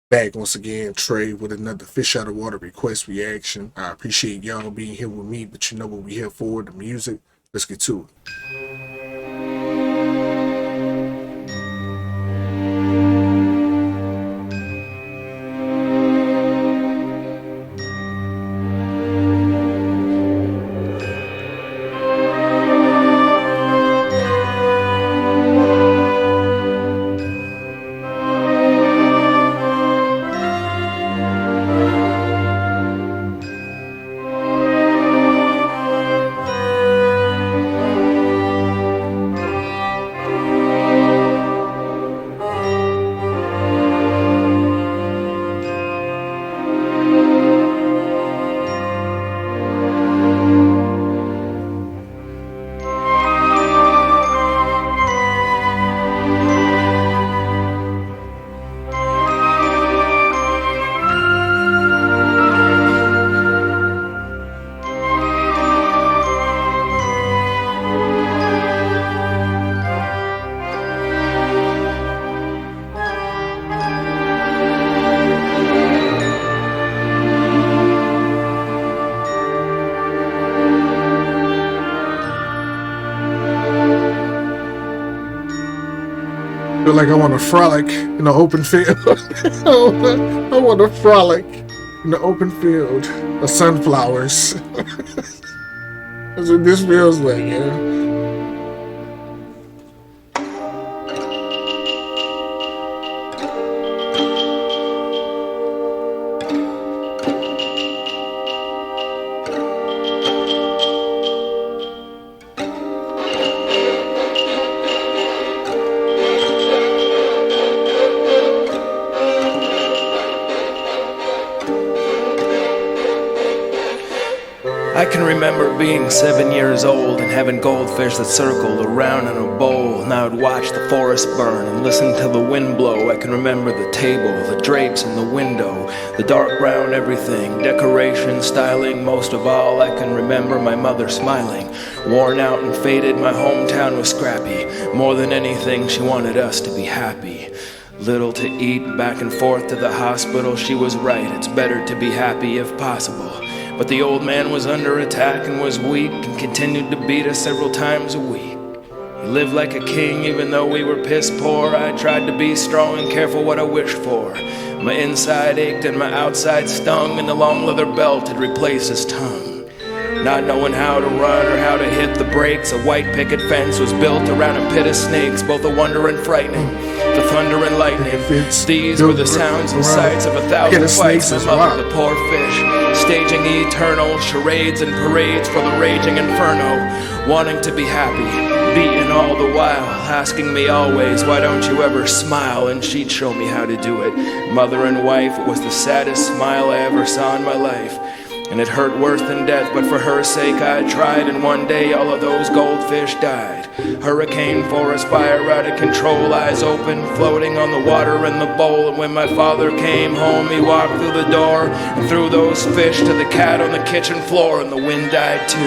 Back once again, Trey, with another fish out of water request reaction. I appreciate y'all being here with me, but you know what we here for, the music. Let's get to it. Feel like I want to frolic in the open field. I want to frolic in the open field of sunflowers. That's what this feels like, yeah. I can remember being 7 years old and having goldfish that circled around in a bowl, and I would watch the forest burn and listen to the wind blow. I can remember the table, the drapes in the window, the dark brown everything, decoration, styling. Most of all, I can remember my mother smiling. Worn out and faded, my hometown was scrappy. More than anything, she wanted us to be happy. Little to eat, back and forth to the hospital. She was right, it's better to be happy if possible. But the old man was under attack and was weak and continued to beat us several times a week. He lived like a king even though we were piss poor. I tried to be strong and careful what I wished for. My inside ached and my outside stung, and the long leather belt had replaced his tongue. Not knowing how to run or how to hit the brakes, a white picket fence was built around a pit of snakes, both a wonder and frightening. The thunder and lightning, these were the sounds and sights of 1,000 fights. My mother, the poor fish, staging eternal charades and parades for the raging inferno, wanting to be happy, beaten all the while, asking me always, why don't you ever smile? And she'd show me how to do it. Mother and wife, it was the saddest smile I ever saw in my life. And it hurt worse than death, but for her sake I tried, and one day all of those goldfish died. Hurricane, forest fire out of control, eyes open, floating on the water in the bowl. And when my father came home, he walked through the door and threw those fish to the cat on the kitchen floor, and the wind died too.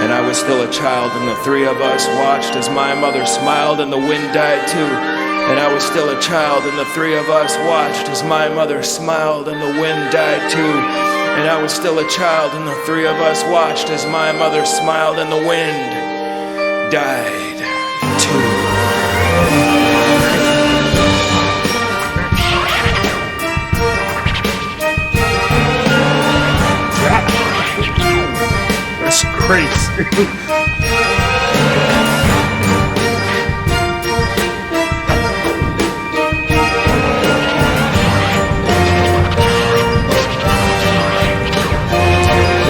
And I was still a child, and the three of us watched as my mother smiled, and the wind died too. And I was still a child, and the three of us watched as my mother smiled, and the wind died too. And I was still a child, and the three of us watched as my mother smiled, and the wind died too. That's crazy.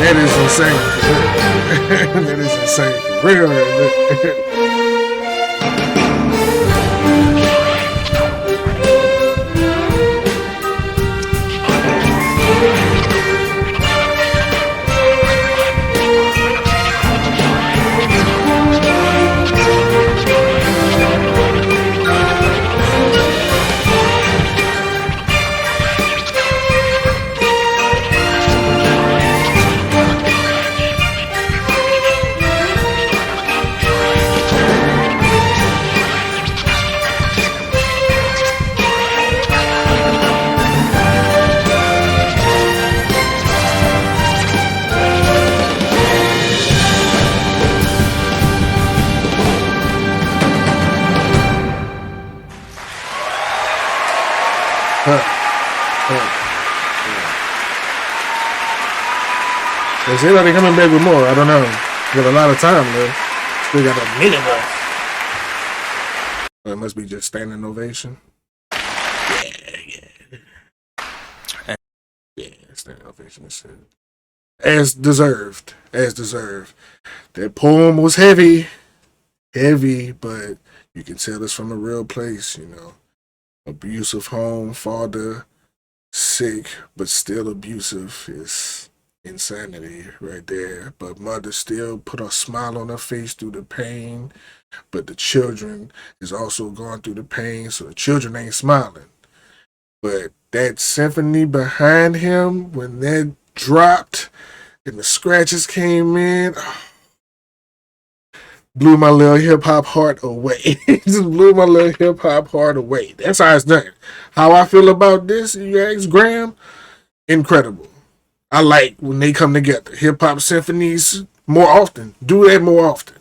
That is insane. That is insane. For real. They say that they're coming back with more. I don't know. Got a lot of time left. Still got a minute left. Well, it must be just standing ovation. Yeah, standing ovation and shit. As deserved. As deserved. That poem was heavy. Heavy, but you can tell it's from a real place, you know. Abusive home, father, sick, but still abusive is insanity right there. But mother still put a smile on her face through the pain. But the children is also going through the pain, so the children ain't smiling. But that symphony behind him, when that dropped and the scratches came in, blew my little hip hop heart away. Just blew my little hip hop heart away. That's how it's done. How I feel about this, you ask Graham, incredible. I like when they come together. Hip hop symphonies more often. Do that more often.